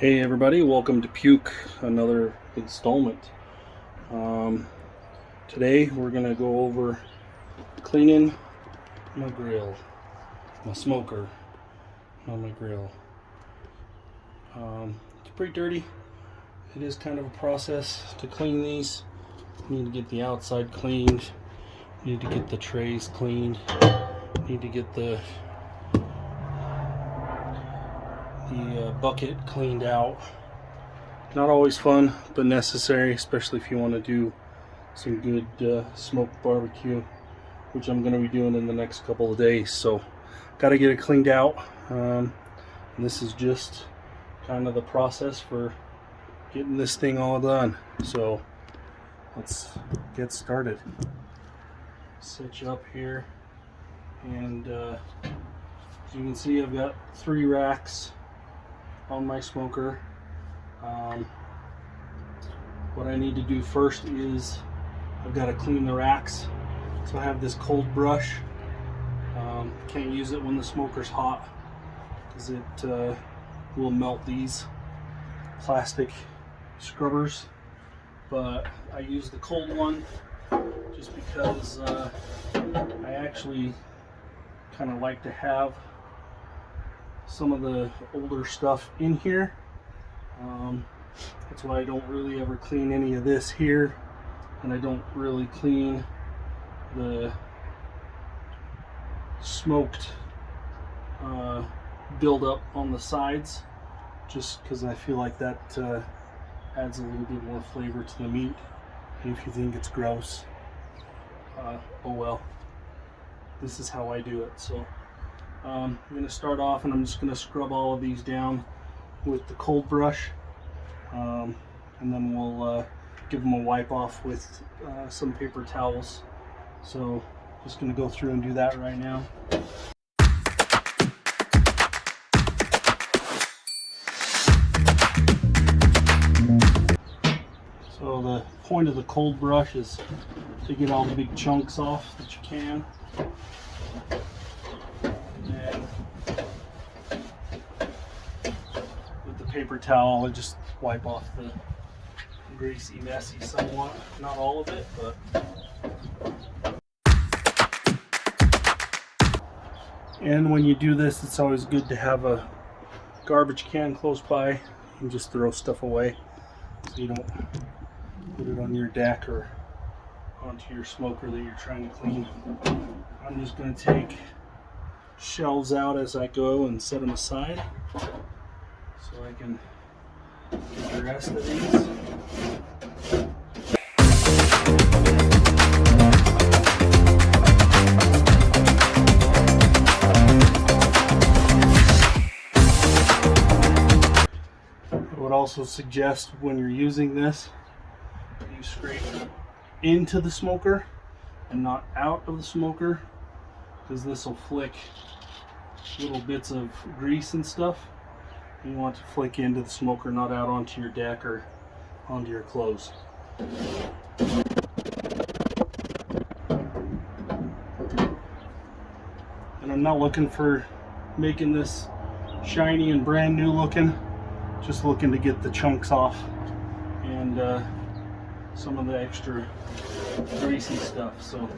Hey everybody, welcome to PUKE, another installment. Today we're going to go over cleaning my grill, my smoker on my grill. It's pretty dirty. It is kind of a process to clean these. You need to get the outside cleaned, you need to get the trays cleaned, you need to get the bucket cleaned out. Not always fun, but necessary, especially if you want to do some good smoked barbecue, which I'm going to be doing in the next couple of days. So got to get it cleaned out. And this is just kind of the process for getting this thing all done. So let's get started. Set you up here, and as you can see, I've got 3 racks on my smoker. What I need to do first is I've got to clean the racks. So I have this cold brush. Can't use it when the smoker's hot because it will melt these plastic scrubbers, but I use the cold one just because I actually kind of like to have some of the older stuff in here. That's why I don't really ever clean any of this here, and I don't really clean the smoked buildup on the sides, just because I feel like that adds a little bit more flavor to the meat. And if you think it's gross, oh well, this is how I do it. So I'm going to start off, and I'm just going to scrub all of these down with the cold brush, and then we'll give them a wipe off with some paper towels. So just going to go through and do that right now. So the point of the cold brush is to get all the big chunks off that you can. And with the paper towel, I just wipe off the greasy, messy somewhat. Not all of it, but and when you do this, it's always good to have a garbage can close by and just throw stuff away so you don't put it on your deck or onto your smoker that you're trying to clean. I'm just going to take shelves out as I go and set them aside so I can get the rest of these. I would also suggest when you're using this, you scrape into the smoker and not out of the smoker, because this will flick little bits of grease and stuff. You want to flick into the smoker, not out onto your deck or onto your clothes. And I'm not looking for making this shiny and brand new looking, just looking to get the chunks off and some of the extra greasy stuff. So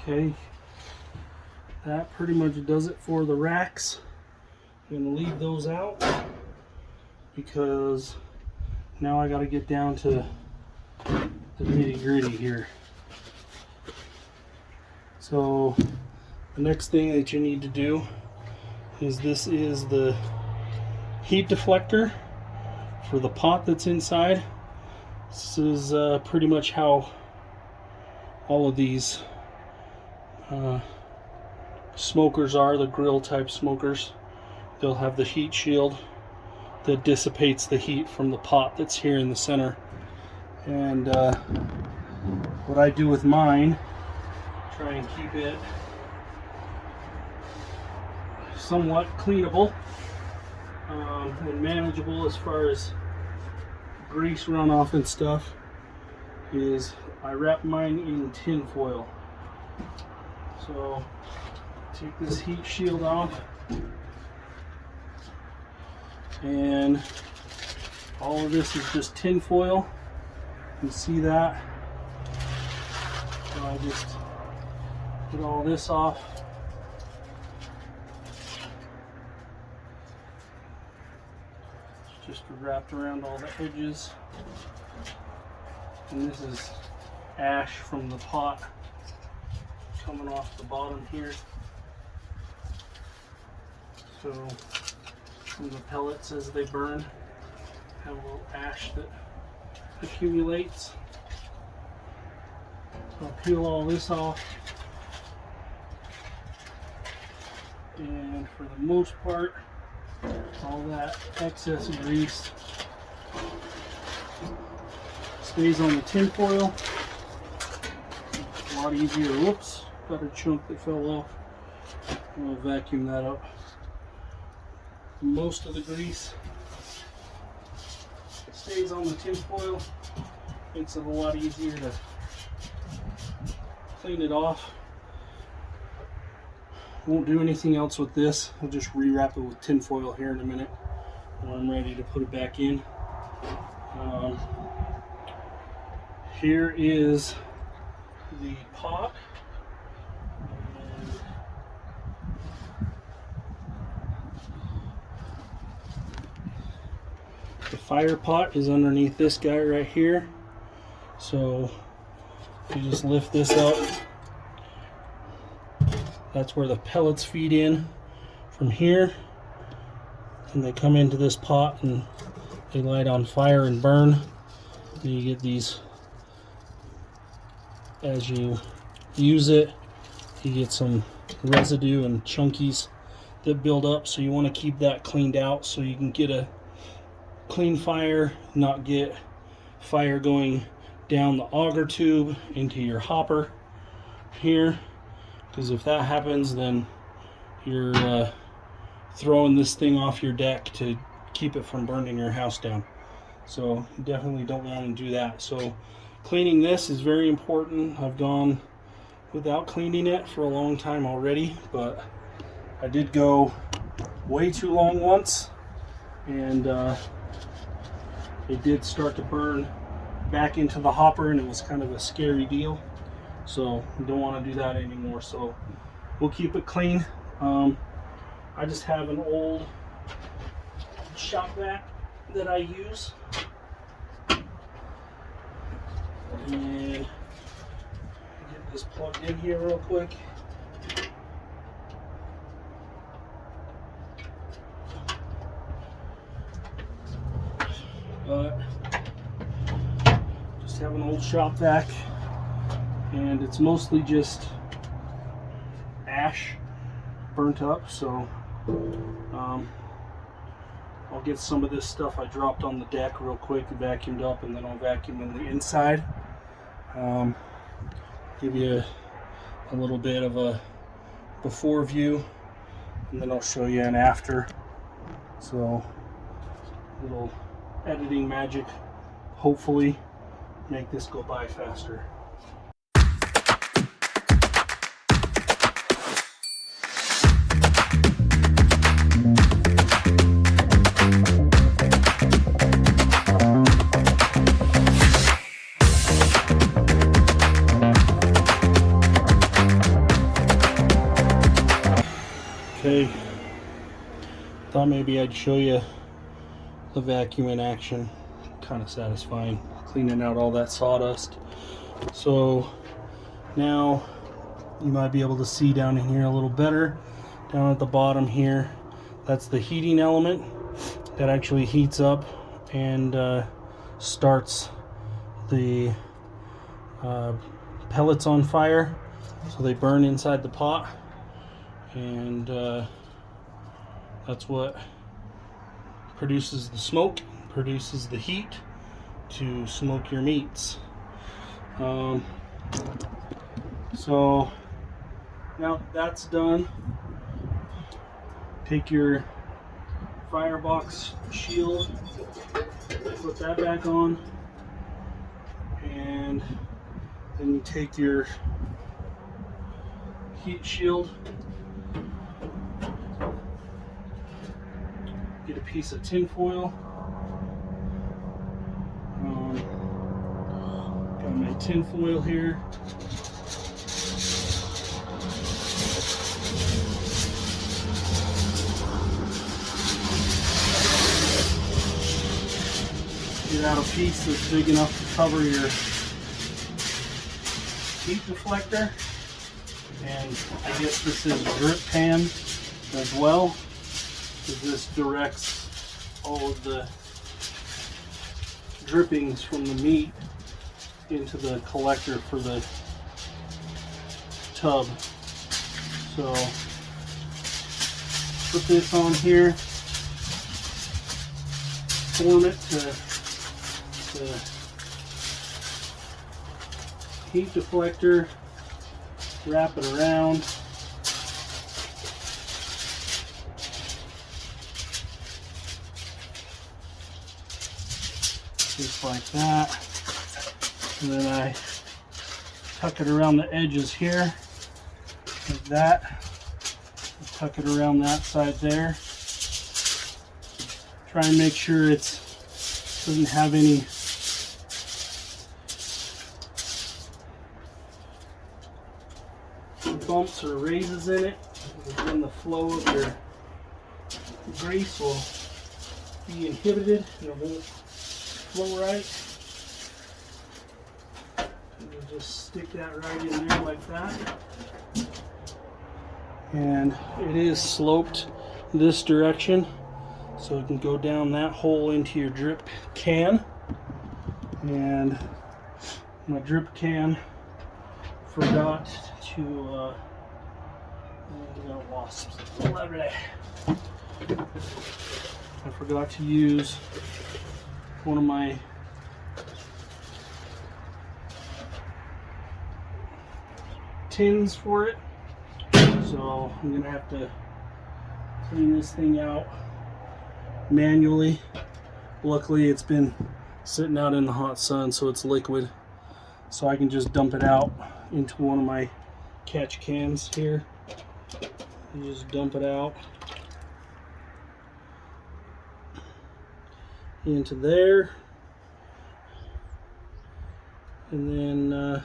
okay, that pretty much does it for the racks. I'm going to leave those out because now I got to get down to the nitty gritty here. So the next thing that you need to do is, this is the heat deflector for the pot that's inside. This is pretty much how all of these smokers are, the grill type smokers. They'll have the heat shield that dissipates the heat from the pot that's here in the center. And what I do with mine, try and keep it somewhat cleanable and manageable as far as grease runoff and stuff, is I wrap mine in tin foil. So take this heat shield off, and all of this is just tin foil. You can see that. So I just get all this off. It's just wrapped around all the edges. And this is ash from the pot coming off the bottom here. So from the pellets as they burn, have a little ash that accumulates. So I'll peel all this off, and for the most part, all that excess grease stays on the tin foil. A lot easier. Whoops, got a chunk that fell off. I'll vacuum that up. Most of the grease stays on the tin foil. Makes it a lot easier to clean it off. Won't do anything else with this. I'll just rewrap it with tin foil here in a minute when I'm ready to put it back in. Here is the pot. The fire pot is underneath this guy right here. So you just lift this up. That's where the pellets feed in from here, and they come into this pot and they light on fire and burn. And you get these, as you use it, you get some residue and chunkies that build up, so you want to keep that cleaned out so you can get a clean fire, not get fire going down the auger tube into your hopper here, because if that happens, then you're throwing this thing off your deck to keep it from burning your house down. So you definitely don't want to do that. So cleaning this is very important. I've gone without cleaning it for a long time already, but I did go way too long once, and it did start to burn back into the hopper, and it was kind of a scary deal. So we don't want to do that anymore. So we'll keep it clean. I just have an old shop vac that I use, and get this plugged in here real quick. But just have an old shop vac, and it's mostly just ash burnt up. So I'll get some of this stuff I dropped on the deck real quick, vacuumed up, and then I'll vacuum in the inside. Give you a little bit of a before view, and then I'll show you an after. So little editing magic, hopefully make this go by faster. Okay, thought maybe I'd show you the vacuum in action. Kind of satisfying, cleaning out all that sawdust. So now you might be able to see down in here a little better. Down at the bottom here, that's the heating element. that actually heats up and starts the pellets on fire, so they burn inside the pot, and that's what produces the smoke, produces the heat to smoke your meats. So now that's done, take your firebox shield, put that back on, and then you take your heat shield, get a piece of tin foil. Got my tin foil here. Get out a piece that's big enough to cover your heat deflector, and I guess this is drip pan as well, because this directs all of the drippings from the meat into the collector for the tub. So put this on here, form it to the heat deflector, wrap it around, just like that, and then I tuck it around the edges here like that, tuck it around that side there, try and make sure it doesn't have any bumps or raises in it, because then the flow of your grease will be inhibited and it won't flow right. And you just stick that right in there like that, and it is sloped this direction, so it can go down that hole into your drip can. And my drip can forgot to wasps. I forgot to use one of my tins for it, so I'm gonna have to clean this thing out manually. Luckily it's been sitting out in the hot sun, so it's liquid, so I can just dump it out into one of my catch cans here. You just dump it out into there, and then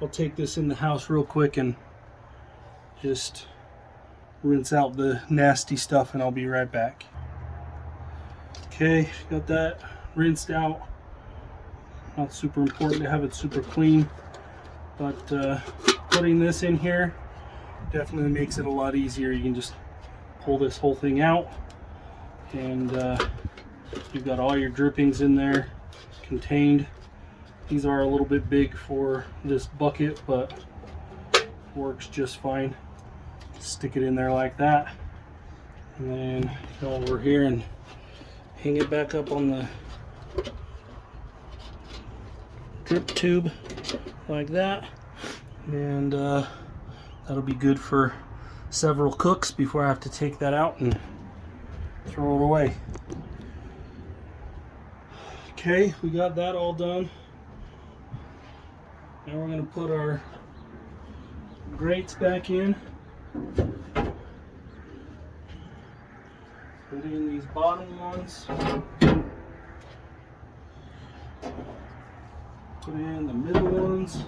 I'll take this in the house real quick and just rinse out the nasty stuff, and I'll be right back. Okay, got that rinsed out. Not super important to have it super clean, but putting this in here definitely makes it a lot easier. You can just pull this whole thing out, and you've got all your drippings in there contained. These are a little bit big for this bucket, but works just fine. Stick it in there like that, and then go over here and hang it back up on the drip tube like that, and that'll be good for several cooks before I have to take that out and throw it away. Okay, we got that all done. Now we're going to put our grates back in. Put in these bottom ones. Put in the middle ones.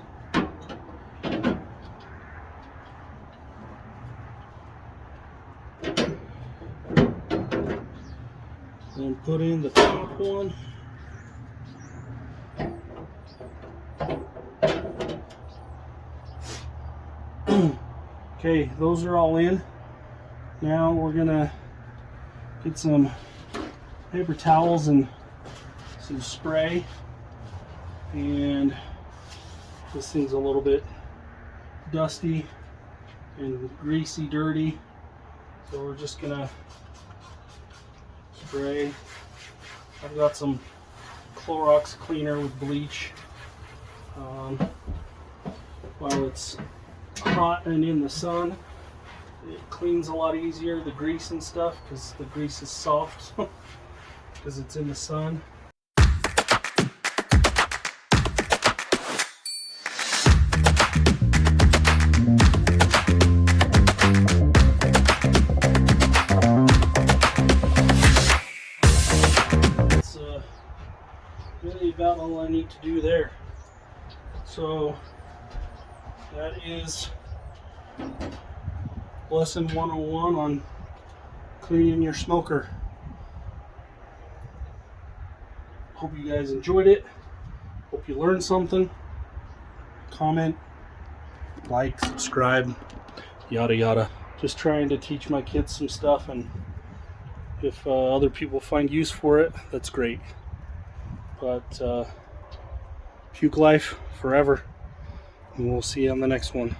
Then put in the top one. Okay, those are all in. Now we're gonna get some paper towels and some spray. And this thing's a little bit dusty and greasy, dirty. So we're just gonna spray. I've got some Clorox cleaner with bleach. While it's hot and in the sun, it cleans a lot easier, the grease and stuff, because the grease is soft because it's in the sun. That's really about all I need to do there. So that is lesson 101 on cleaning your smoker. Hope you guys enjoyed it. Hope you learned something. Comment, like, subscribe, yada yada. Just trying to teach my kids some stuff, and if other people find use for it, that's great. But puke life forever, and we'll see you on the next one.